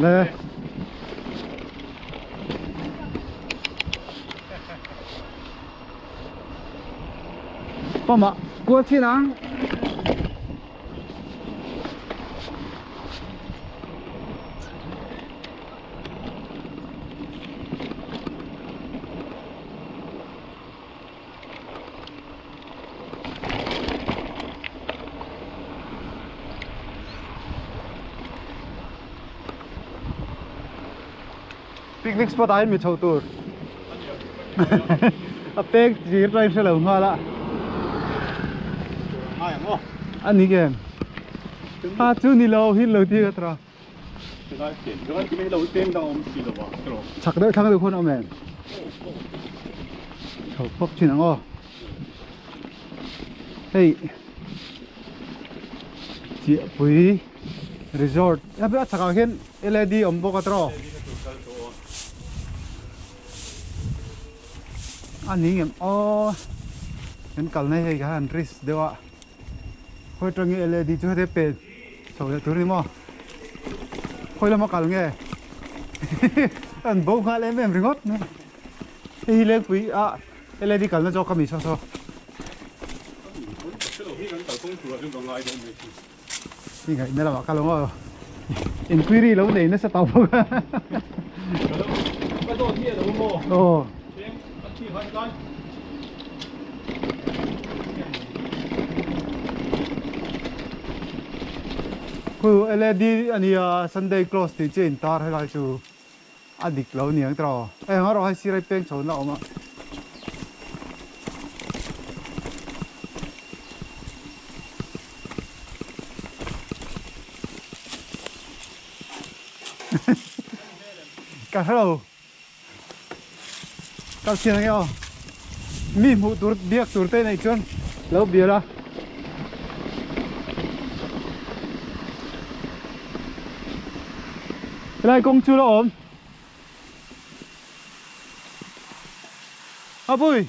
Lê có mà cua chi nắng picnic spot ai mi chau tur a pek ji rai se lo nga la ai mo ani gen ha chu ni lo hin lo ti ka tra cái mấy đầu tiên đâu ông xì đâu vào chak đợi thang được khôn ông men chau phok chin ang o hey chị pui resort ya ba chaka hen LED om bo ka tro anh nghĩ em o cái cầu này hay cái hàng risk đâu ạ hồi trong cái LED chưa thấy bền sầu là thứ gì mà hồi là mà cầu nghe anh bố ngã lên em ringot nữa thì lên quý à LED cầu nó cho cái gì sao sao thì cái này là bảo cầu nó inquiry lâu này nó sẽ tao không cái đồ kia đâu mua ồคือ LED อันนี้ Sunday close ที่เจนตาให้เราจูอดีตเราเนี่ยตรอเราให้สิไรเป็นชนเรามากันเรากับเชียงเงี้ยมีหมูตัวเบียกตัวเต้นในชนแล้วเบียร์ละlại công chưa đó ổn à bùi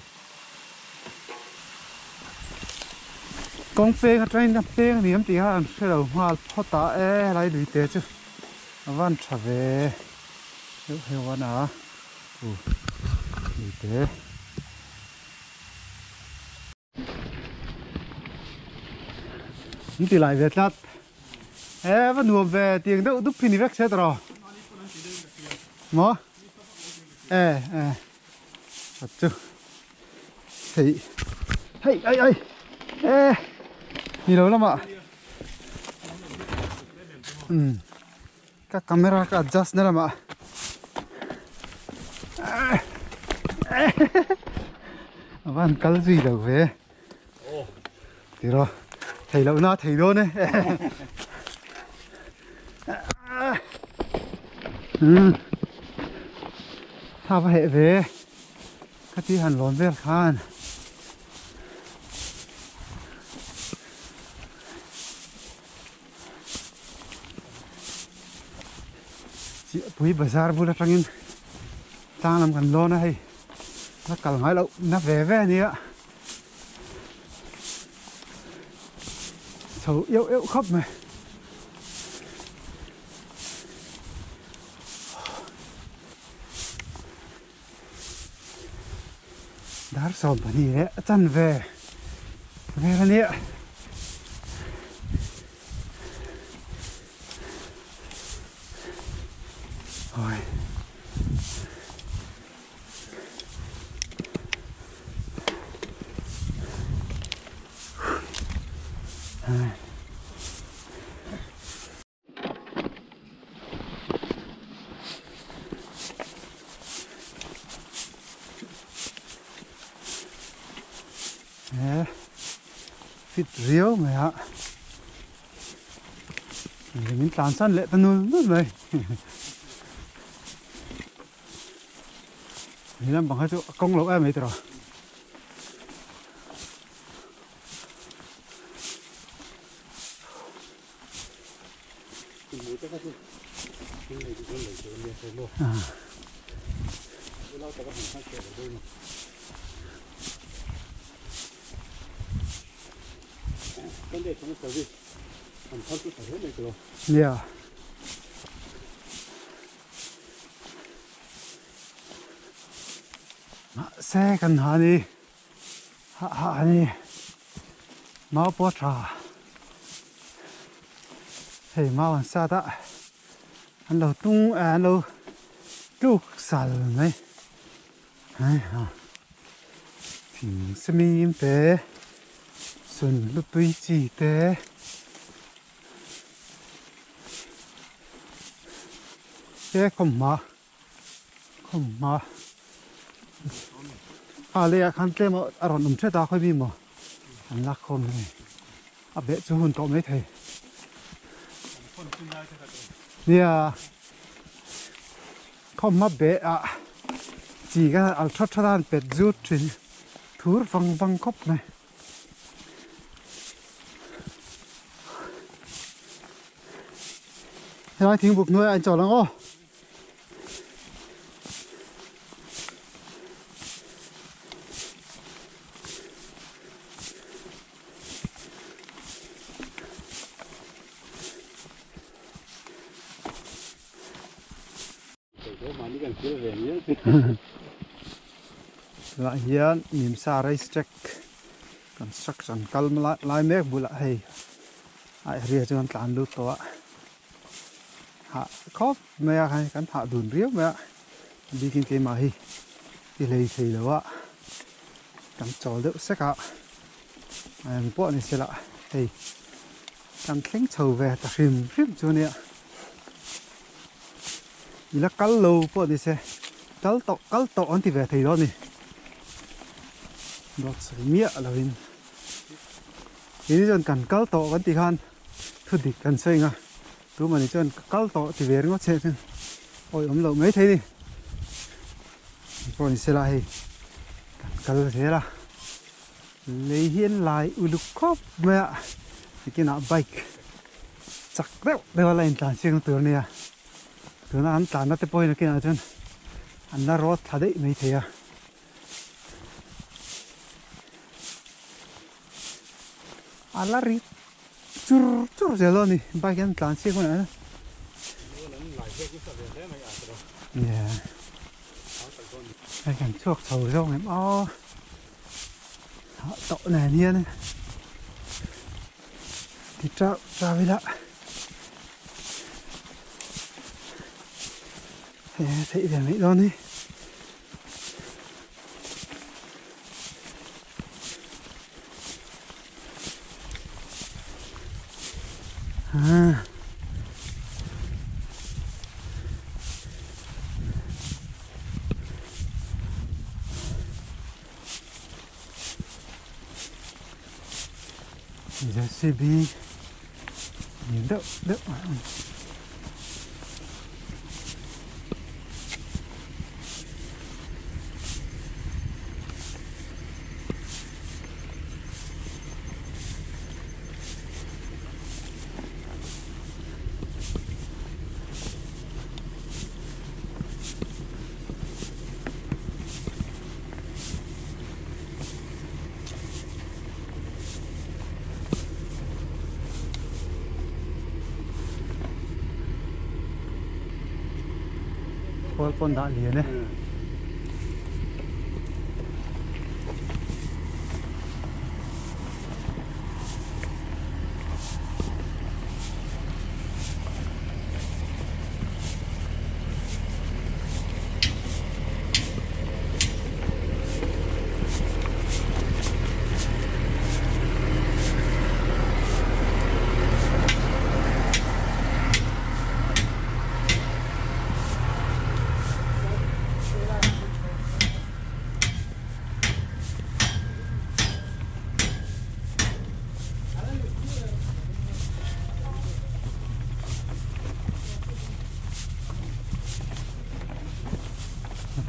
công phê cái train đập phê cái niệm thì hắn sẽ đầu hoa phát tạ lại lụy té chứ van trả về hiểu van à lụy té những thì lại về lát vẫn nuông về tiền đâu đúc pin vét xe rồi mỏ thật chứ thì hey đi đâu lắm ạ các camera các adjust nữa lắm ạ bạn cắt gì đâu về thì rồi thầy lâu na thầy luôn đấyถ้าไปเหตุก็ที่หันร้อนเวลคานจีปุยบาซาร์บุระทังอินต่างลำกันร้อนนะให้แล้วกัลหายแล้วนับเว่เนี่ยเฉาเอี้ยวครับไหมดาร์สอบนี่แหละจันเว่ละเนี่ยโอ้ยfit riêu mày ạ mình tàn săn lệ tân luôn rất vậy mình làm bằng hai chỗ công lộc em ấy rồi Yeah. xe cần hả đi hạ đi máu bó trà hey máu ăn sao ta ăn lâu tung ăn lâu lúc sal này hay ha thì xem im té xuân lúc tuy chỉ té thế không mà lấy khăn tê mà rồi nằm chết ta khơi bi mà anh lắc không này bé chú hôn cậu mấy thầy nè không mà bé chỉ cái thoát ra bé rút trên thú văng cốc này thế ai tiếng buộc nuôi anh chọn lắm ô lại hiện niệm sa race check construction calm lại mấy bula hay ai riêng cho anh tàn lúc đó hạ khóc mẹ hay cắn hạ đùn riết mẹ đi kinh tế mà hi đi lấy thì đó cắn trò đỡ sắc ạ em bọn này sẽ lại hey cắn cánh trầu về ta phim cho nè là cá lâu bọn này sẽ cá tàu anh thì về thì đó nè đó sẽ mía là hình ini chân cần cá tàu anh thì han thôi thì cần xây nga tôi mà chân cá tàu thì về nó sẽ ôi ấm lâu mấy thế đi bọn này sẽ lại cá thế là lấy hiên lại ulu khóc mẹ cái nào bike chắc đấy đều là anh tàn xem từ này à từ nó anh tàn nó tới bôi nó kia nào chân anh đã rót thà đấy mấy thế à anh là ri chur giờ luôn đi bike anh tàn xem con này yeah cái cảnh chuột sầu rong em ó tội này nha thì trao với lại thấy về mấy đó đi JCB nhìn đậu con đã liền đấy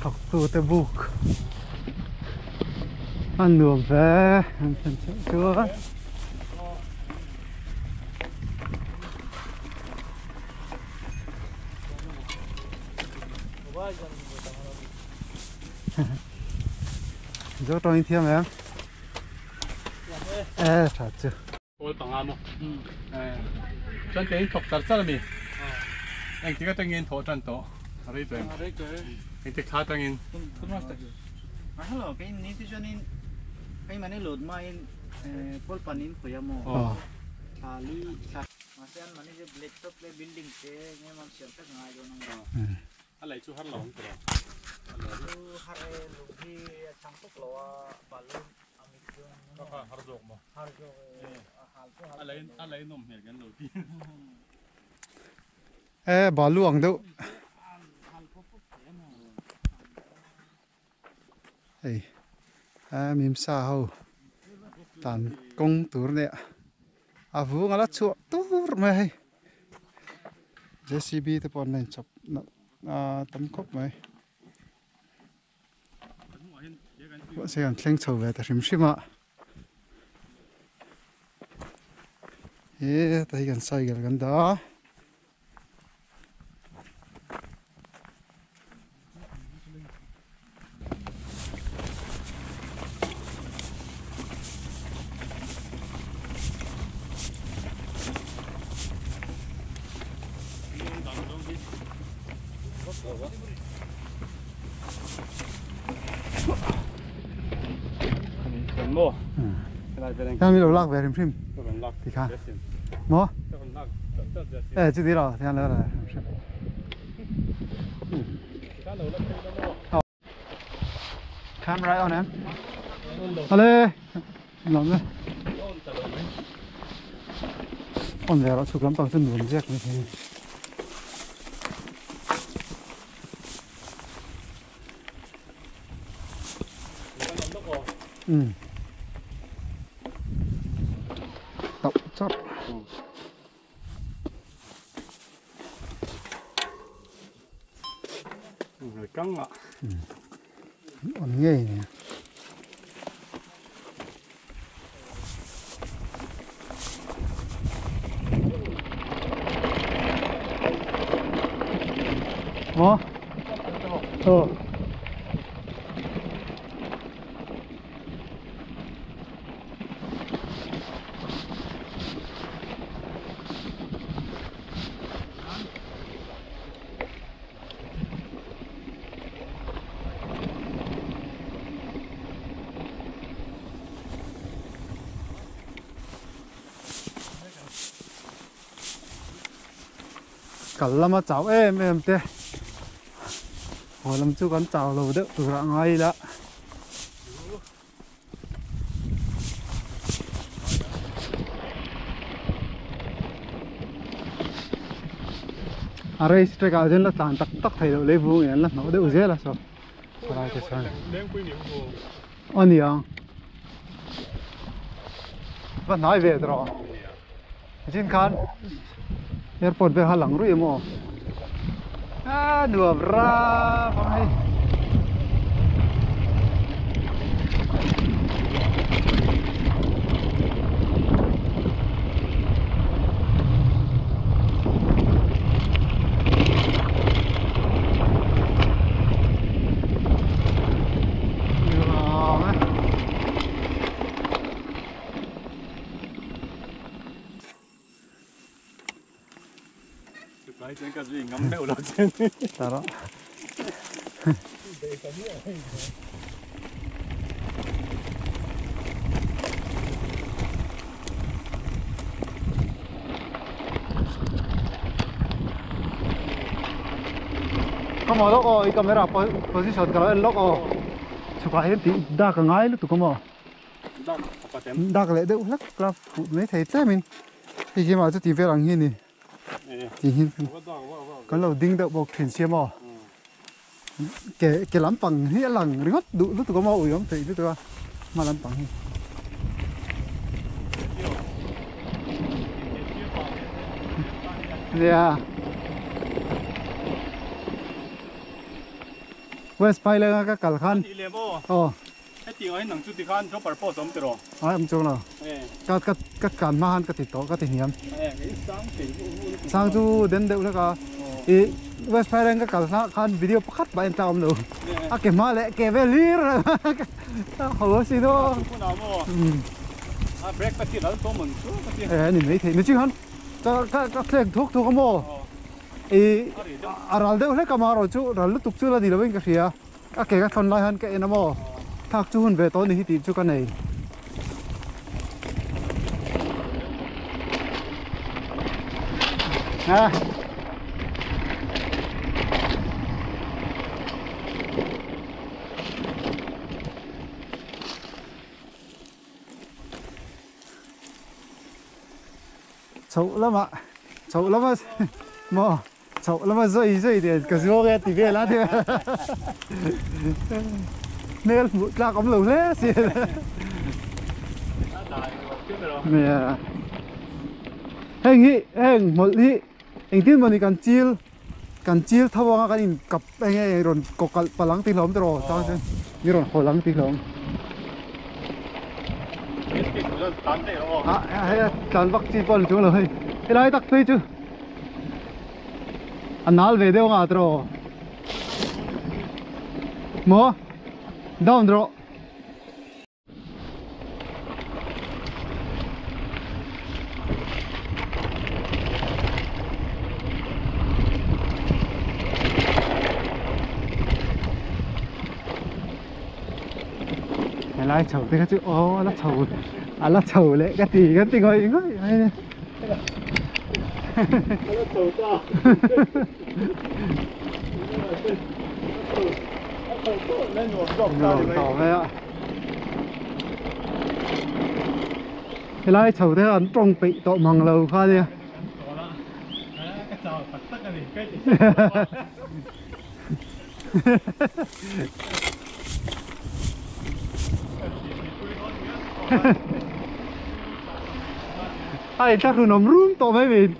học tu tới buộc ăn nửa về ăn chân chưa cho tôi thêm em thật chưa ôi bằng am không chân cái thọc tạt ra đi anh chỉ có chân nghiền thổ chân tổ ở đây rồi anh chỉ khá chân nghiền hello cái ní thì cho nên cái mà này lột mai Paul panin của em mà Ali mà xem mà này black top cái building thế nghe mà xem tất ngay rồi nóอะไรชูฮัลโหลตัว lu hari lu di campur loa balon amikun ก็ฮาร์ดอกมั้ง harga hal tu อะไรนมเห็นกันหรือพี่ บอลล่วงดูเฮ้ยมิมซาเขาตันกงตูร์เนี่ยฟูงอะไรชัวตูร์ไหมJCB ที่ปอนนั่นจับตั้มคบไหมว่าเสียงเคร่งโชว์แต่ริมชิมะแต่ยังใส่กันด้าเป็นโม่อะไรเป็น ยังมีเราลากไปริมชิม เป็นลัก ที่ข้าหมอจุดที่เราที่นั่นแล้วนะคามไรเอาเนี่ยเอาเลยลองเลยอ่อนแล้วสุกล้ำต่อจนหนุนแจกเลยทีตบจับกังอ่ะอ่อนง่ายเนี่ยหมอกันละมาเจ้าไม่เอ็มเต้โหลำจุกันเจ้าเราเด้อตัวไงละอะไรสเตกาเจนละตานตักไทยเราเลยบุ้งอย่างละเนาะเด้อเจ้าละสอบอะไรจะสั่งเลี้ยงคุยเหนียวกูอันนี้อ่ะวันไหนเวทรอจินคันแอร์พอร์ตไปหาหลังรู้ยังมั้งdua berapa nih? Đấy, trên cái gì ngắm đậu đầu trên đó. Kamu lo ko kamera position kalau lo ko supaya tidak kengai lu tu kamu. Dak le deu lak klap mấy thầy thế mình thì khi mà tôi về làng hiên thì hiên cái lầu đinh đậu bọc thuyền xe mò cái lắm bằng hiên làng rất đủ lúc tôi có mò ủi không thì lúc tôi mà lắm bằng hiên yeah West Pai lên cái cẩn khănไอ้ตีไอ้หนังจุดที่ขันชอบปะปอสมติรอem chung nào các cản ma han các thịt to các thịt hiếm sang chu đến đâu là cái West Pai lên cái cẩn khăn video cắt bài tao nữa cái ma lại cái về lir hổ xí đó break cái gì đó to mình nhìn thấy nó chứ hắn các thằng thuốc thuốc không mò à rồi đâu hết cả mà rồi chú rồi lúc tục chưa là gì đâu bên cái gì cái thon lại hơn cái nó mò thác chú hôn về tối này tìm chú con này à xấu lắm ạ, xấu lắm ạ mà xấu lắm mà dây thì cái gì nghe thì về lá thế nên một là có lẩu lé xí mẹ anh nghĩ anh một đi anh tin mà đi cần chill thao ngang cái cặp anh ấy rồi có cái palang tin lắm rồi tao chứ như rồi hồi lăng tin lắm hay tàn vắc chi bol chung rồi cái này tắc thuê chứ anh nói về đâu ngã rồi mo down rồi lại chầu thế chứ ô là chầu lệ cái gì ngồi hay nè tỏ vậy ạ cái lại chầu thế là trong bị tọ măng lâu pha đi ai chắc là nằm rúm to mấy mình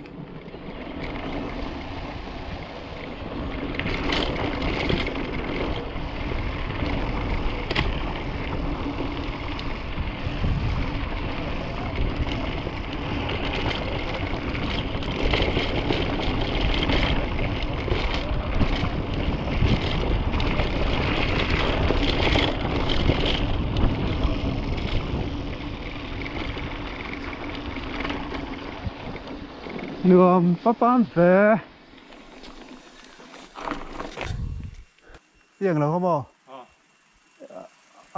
nườm papam về tiếng là không mò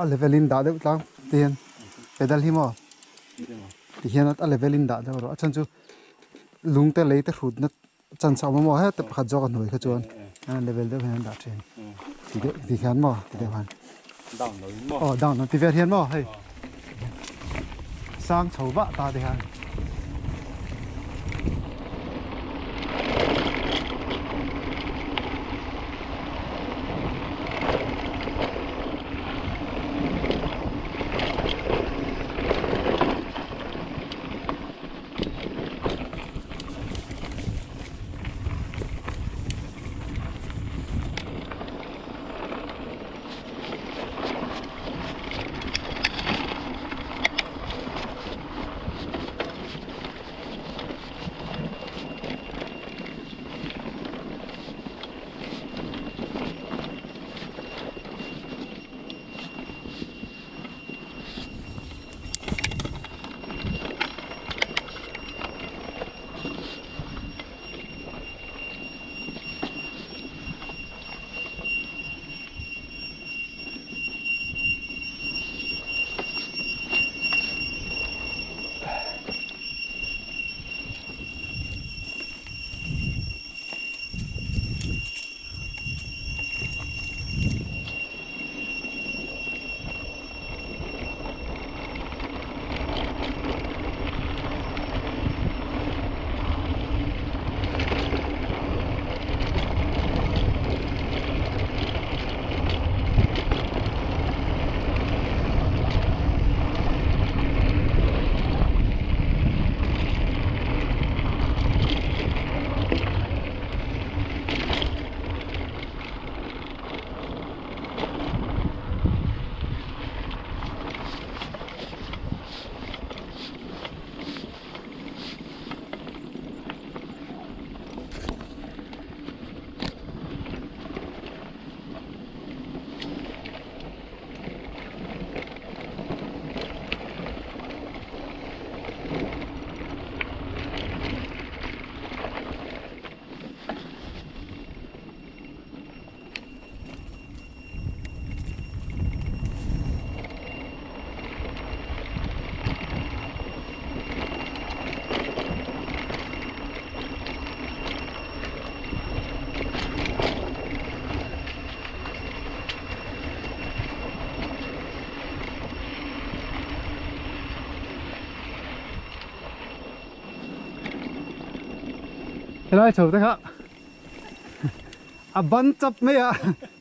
levelin đã được tăng tiền pedal hi mò thì hiện tại levelin đã được rồi chân chú lung te lấy te hụt nó chân sau mò hết tập khát gió nổi khát chuan level được hiện đã trên thì hiện mò thì đều hoàn down nó thì về hiện mò hay sang chầu bạ ta thì hoàn Hello chào tất cả. À bắn chấp mấy à,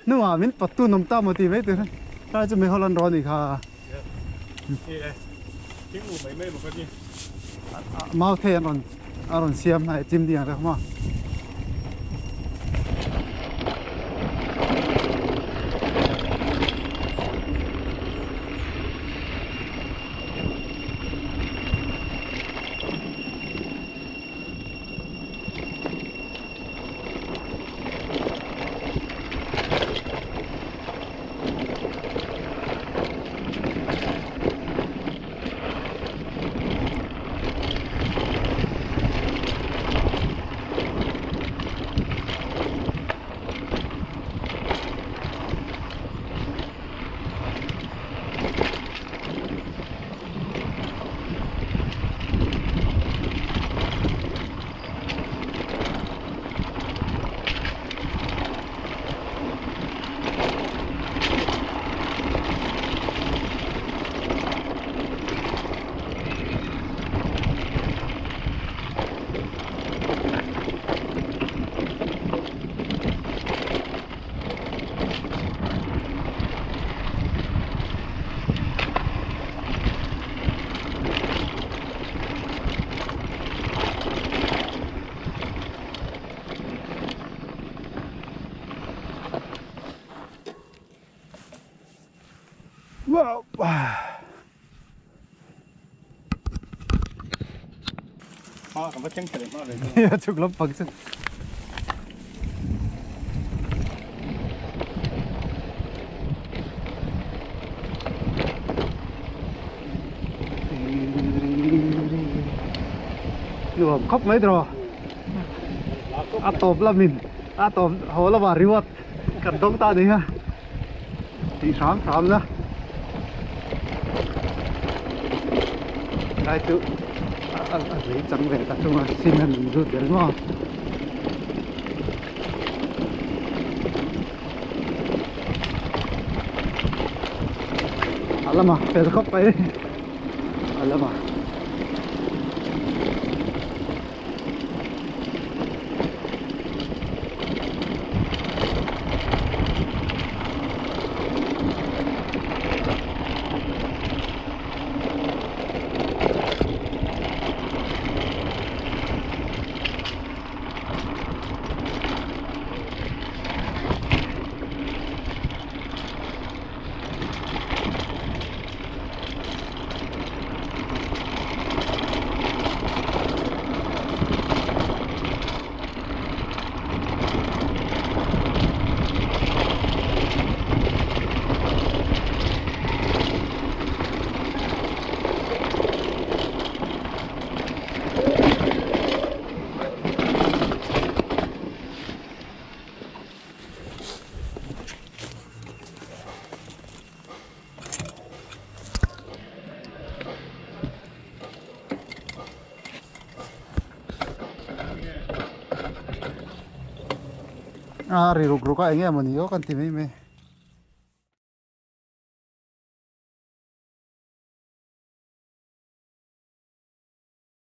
nếu mà mình bắt tu nông ta một tí mấy từ ra cho mình Holland rồi thì khá. tiếng ngủ mấy mê một con gì Mau thêm còn xem này chim đi được không ạ? Wow. cảm ơn chân trời mà đấy Chụp lắm bằng chân. Lu khóc mấy rồi. Atop là mình. Atop hồ là bà riwat. Cần đông ta đấy ha. Thì sám ra. Đây tự lấy chẳng về tập trung xin hình rút đến đúng không? Alamak, saya khóc vậy. Alamak. À, rì rục rục anh em mình yếu con tìm ấy mày.